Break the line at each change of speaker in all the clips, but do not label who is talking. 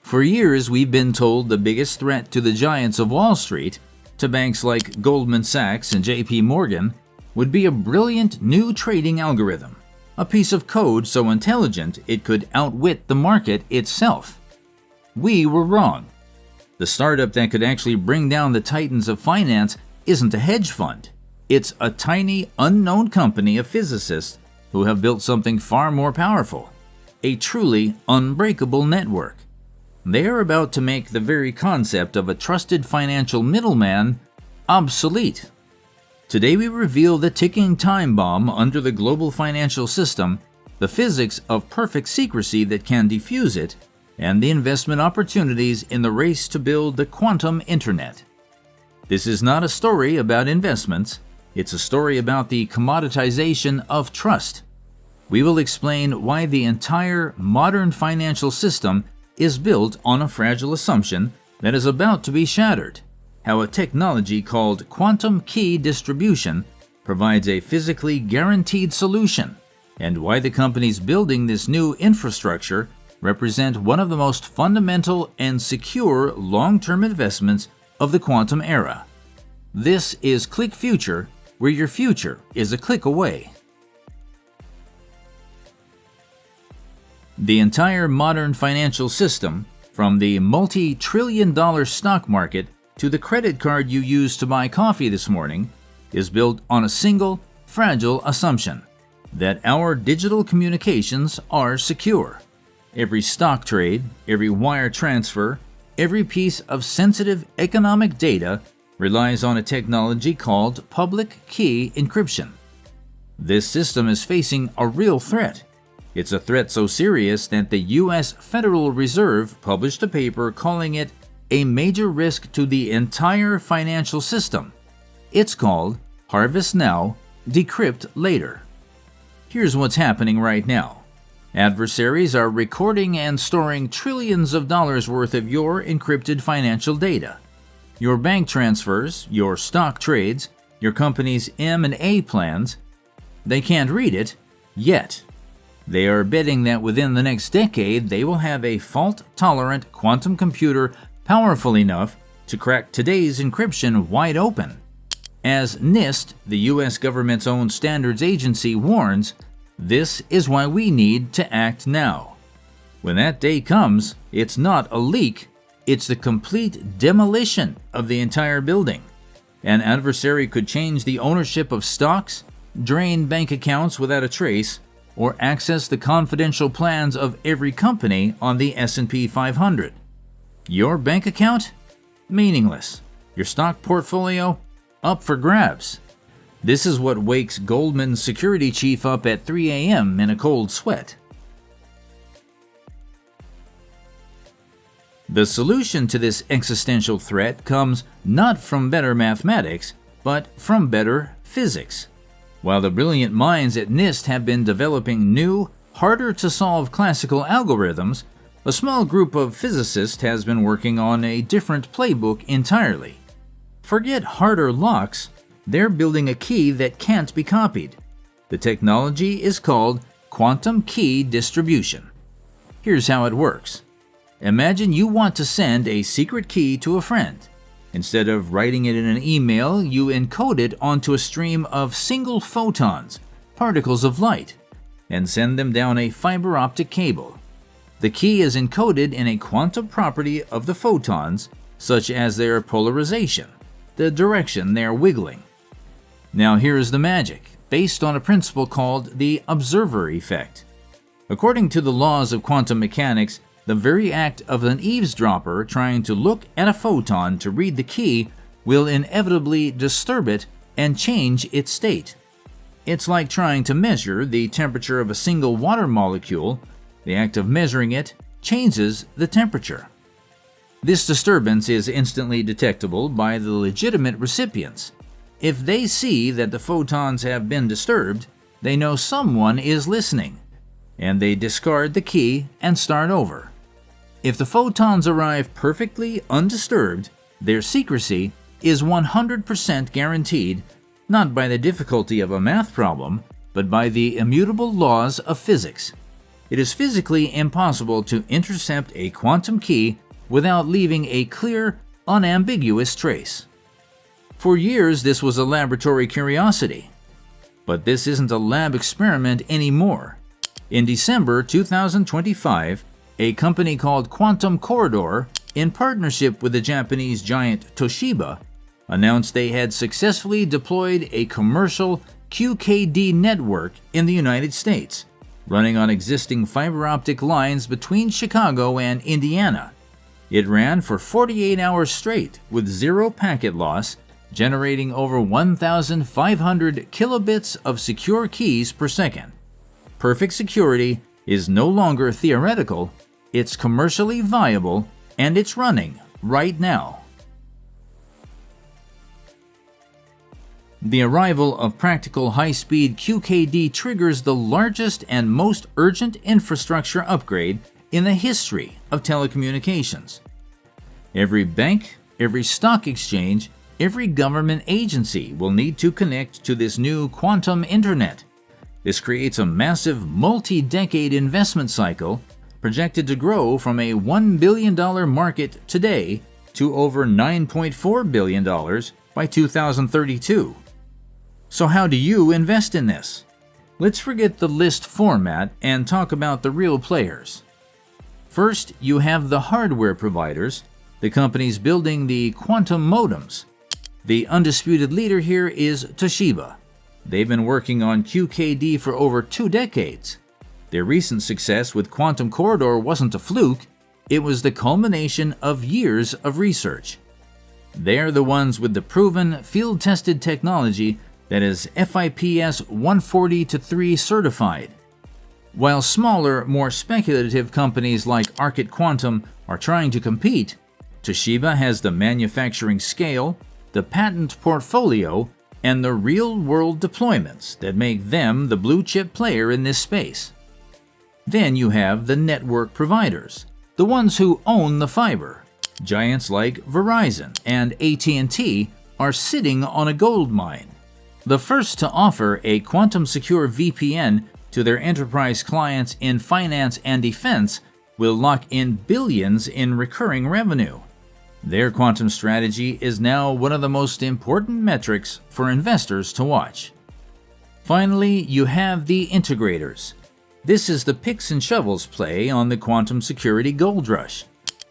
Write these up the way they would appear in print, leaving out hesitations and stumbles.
For years, we've been told the biggest threat to the giants of Wall Street, to banks like Goldman Sachs and JPMorgan, would be a brilliant new trading algorithm, a piece of code so intelligent it could outwit the market itself. We were wrong. The startup that could actually bring down the titans of finance isn't a hedge fund. It's a tiny, unknown company of physicists who have built something far more powerful, a truly unbreakable network. They are about to make the very concept of a trusted financial middleman obsolete. Today we reveal the ticking time bomb under the global financial system, the physics of perfect secrecy that can defuse it, and the investment opportunities in the race to build the quantum internet. This is not a story about investments, it's a story about the commoditization of trust. We will explain why the entire modern financial system is built on a fragile assumption that is about to be shattered, how a technology called quantum key distribution provides a physically guaranteed solution, and why the companies building this new infrastructure represent one of the most fundamental and secure long-term investments of the quantum era. This is Click Future, where your future is a click away. The entire modern financial system, from the multi-trillion-dollar stock market to the credit card you used to buy coffee this morning, is built on a single, fragile assumption that our digital communications are secure. Every stock trade, every wire transfer, every piece of sensitive economic data relies on a technology called public key encryption. This system is facing a real threat. It's a threat so serious that the U.S. Federal Reserve published a paper calling it a major risk to the entire financial system. It's called Harvest Now, Decrypt Later. Here's what's happening right now. Adversaries are recording and storing trillions of dollars worth of your encrypted financial data. Your bank transfers, your stock trades, your company's M&A plans. They can't read it yet. They are betting that within the next decade they will have a fault-tolerant quantum computer powerful enough to crack today's encryption wide open. As NIST, the U.S. government's own standards agency, warns, this is why we need to act now. When that day comes, it's not a leak, it's the complete demolition of the entire building. An adversary could change the ownership of stocks, drain bank accounts without a trace, or access the confidential plans of every company on the S&P 500. Your bank account? Meaningless. Your stock portfolio? Up for grabs. This is what wakes Goldman's security chief up at 3 a.m. in a cold sweat. The solution to this existential threat comes not from better mathematics, but from better physics. While the brilliant minds at NIST have been developing new, harder-to-solve classical algorithms, a small group of physicists has been working on a different playbook entirely. Forget harder locks, they're building a key that can't be copied. The technology is called quantum key distribution. Here's how it works. Imagine you want to send a secret key to a friend. Instead of writing it in an email, you encode it onto a stream of single photons, particles of light, and send them down a fiber optic cable. The key is encoded in a quantum property of the photons, such as their polarization, the direction they are wiggling. Now here is the magic, based on a principle called the observer effect. According to the laws of quantum mechanics, the very act of an eavesdropper trying to look at a photon to read the key will inevitably disturb it and change its state. It's like trying to measure the temperature of a single water molecule. The act of measuring it changes the temperature. This disturbance is instantly detectable by the legitimate recipients. If they see that the photons have been disturbed, they know someone is listening, and they discard the key and start over. If the photons arrive perfectly undisturbed, their secrecy is 100% guaranteed, not by the difficulty of a math problem, but by the immutable laws of physics. it is physically impossible to intercept a quantum key without leaving a clear, unambiguous trace. For years, this was a laboratory curiosity. But this isn't a lab experiment anymore. In December 2025, a company called Quantum Corridor, in partnership with the Japanese giant Toshiba, announced they had successfully deployed a commercial QKD network in the United States, running on existing fiber optic lines between Chicago and Indiana. It ran for 48 hours straight with zero packet loss, generating over 1,500 kilobits of secure keys per second. Perfect security is no longer theoretical, it's commercially viable, and it's running right now. The arrival of practical high-speed QKD triggers the largest and most urgent infrastructure upgrade in the history of telecommunications. Every bank, every stock exchange, every government agency will need to connect to this new quantum internet. This creates a massive multi-decade investment cycle projected to grow from a $1 billion market today to over $9.4 billion by 2032. So how do you invest in this? Let's forget the list format and talk about the real players. First, you have the hardware providers, the companies building the quantum modems. The undisputed leader here is Toshiba. They've been working on QKD for over 2 decades. Their recent success with Quantum Corridor wasn't a fluke, it was the culmination of years of research. They're the ones with the proven, field-tested technology that is FIPS 140-3 certified. While smaller, more speculative companies like Arcit Quantum are trying to compete, Toshiba has the manufacturing scale, the patent portfolio, and the real-world deployments that make them the blue-chip player in this space. Then you have the network providers, the ones who own the fiber. Giants like Verizon and AT&T are sitting on a gold mine. The first to offer a quantum-secure VPN to their enterprise clients in finance and defense will lock in billions in recurring revenue. Their quantum strategy is now one of the most important metrics for investors to watch. Finally, you have the integrators. This is the picks and shovels play on the quantum security gold rush.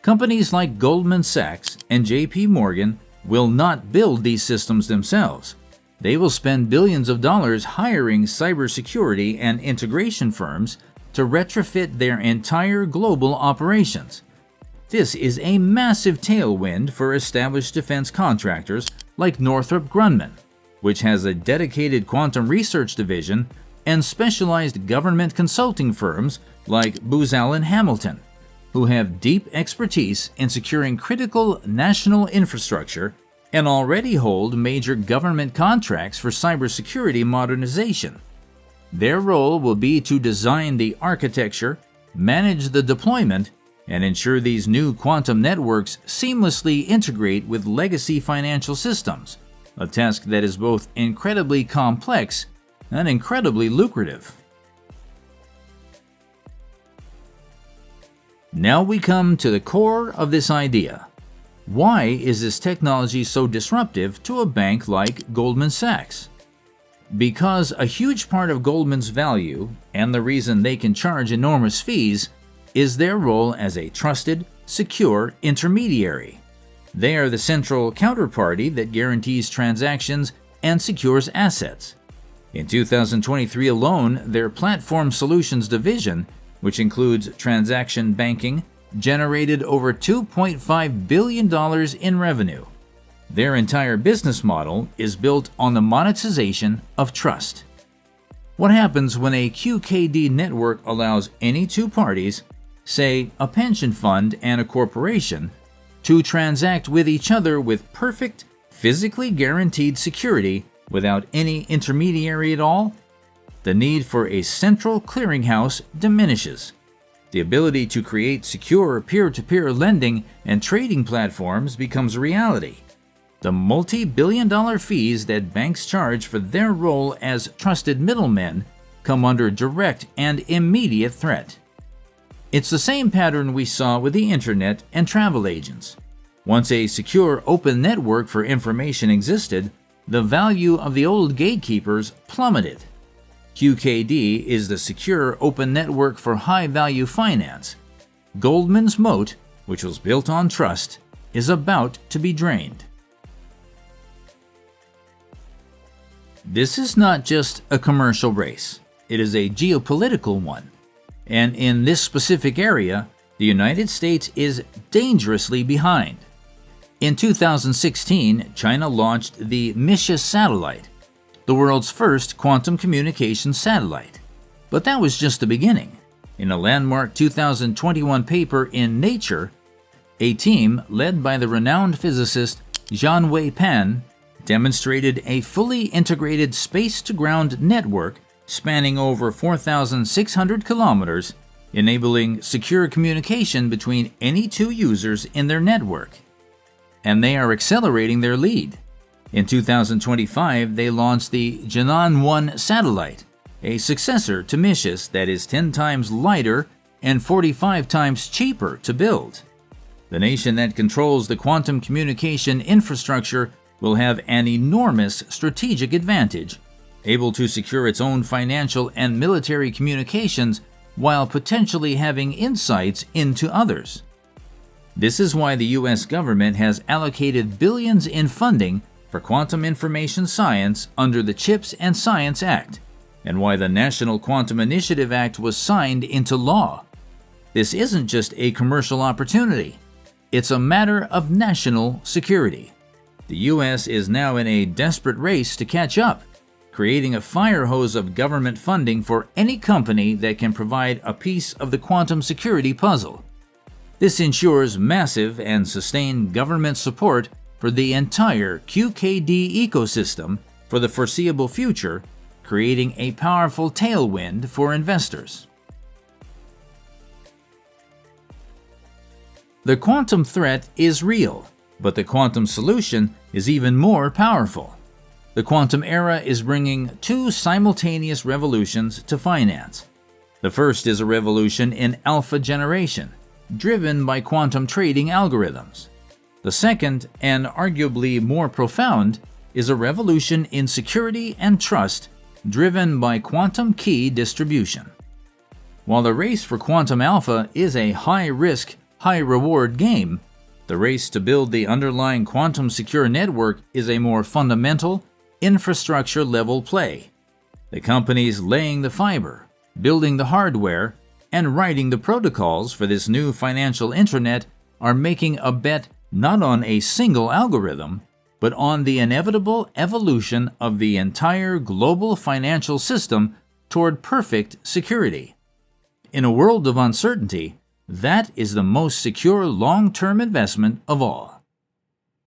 Companies like Goldman Sachs and JPMorgan will not build these systems themselves. They will spend billions of dollars hiring cybersecurity and integration firms to retrofit their entire global operations. This is a massive tailwind for established defense contractors like Northrop Grumman, which has a dedicated quantum research division, and specialized government consulting firms like Booz Allen Hamilton, who have deep expertise in securing critical national infrastructure and already hold major government contracts for cybersecurity modernization. Their role will be to design the architecture, manage the deployment, and ensure these new quantum networks seamlessly integrate with legacy financial systems, a task that is both incredibly complex and incredibly lucrative. Now we come to the core of this idea. Why is this technology so disruptive to a bank like Goldman Sachs? Because a huge part of Goldman's value, and the reason they can charge enormous fees, is their role as a trusted, secure intermediary. They are the central counterparty that guarantees transactions and secures assets. In 2023 alone, their Platform Solutions division, which includes transaction banking, generated over $2.5 billion in revenue. Their entire business model is built on the monetization of trust. What happens when a QKD network allows any two parties, say a pension fund and a corporation, to transact with each other with perfect, physically guaranteed security without any intermediary at all? The need for a central clearinghouse diminishes. The ability to create secure peer-to-peer lending and trading platforms becomes a reality. The multi-billion-dollar fees that banks charge for their role as trusted middlemen come under direct and immediate threat. It's the same pattern we saw with the internet and travel agents. Once a secure open network for information existed, the value of the old gatekeepers plummeted. QKD is the secure open network for high-value finance. Goldman's moat, which was built on trust, is about to be drained. This is not just a commercial race. It is a geopolitical one. And in this specific area, the United States is dangerously behind. In 2016, China launched the Mishi satellite, the world's first quantum communications satellite. But that was just the beginning. In a landmark 2021 paper in Nature, a team led by the renowned physicist Jianwei Pan demonstrated a fully integrated space-to-ground network spanning over 4,600 kilometers, enabling secure communication between any two users in their network. And they are accelerating their lead. In 2025, they launched the Jinan-1 satellite, a successor to Mishi's that is 10 times lighter and 45 times cheaper to build. The nation that controls the quantum communication infrastructure will have an enormous strategic advantage, able to secure its own financial and military communications while potentially having insights into others. This is why the U.S. government has allocated billions in funding for quantum information science under the CHIPS and Science Act, and why the National Quantum Initiative Act was signed into law. This isn't just a commercial opportunity. It's a matter of national security. The U.S. is now in a desperate race to catch up, creating a fire hose of government funding for any company that can provide a piece of the quantum security puzzle. This ensures massive and sustained government support for the entire QKD ecosystem for the foreseeable future, creating a powerful tailwind for investors. The quantum threat is real, but the quantum solution is even more powerful. The quantum era is bringing two simultaneous revolutions to finance. The first is a revolution in alpha generation, driven by quantum trading algorithms. The second, and arguably more profound, is a revolution in security and trust, driven by quantum key distribution. While the race for quantum alpha is a high-risk, high-reward game, the race to build the underlying quantum secure network is a more fundamental, infrastructure-level play. The companies laying the fiber, building the hardware, and writing the protocols for this new financial internet are making a bet not on a single algorithm, but on the inevitable evolution of the entire global financial system toward perfect security. In a world of uncertainty, that is the most secure long-term investment of all.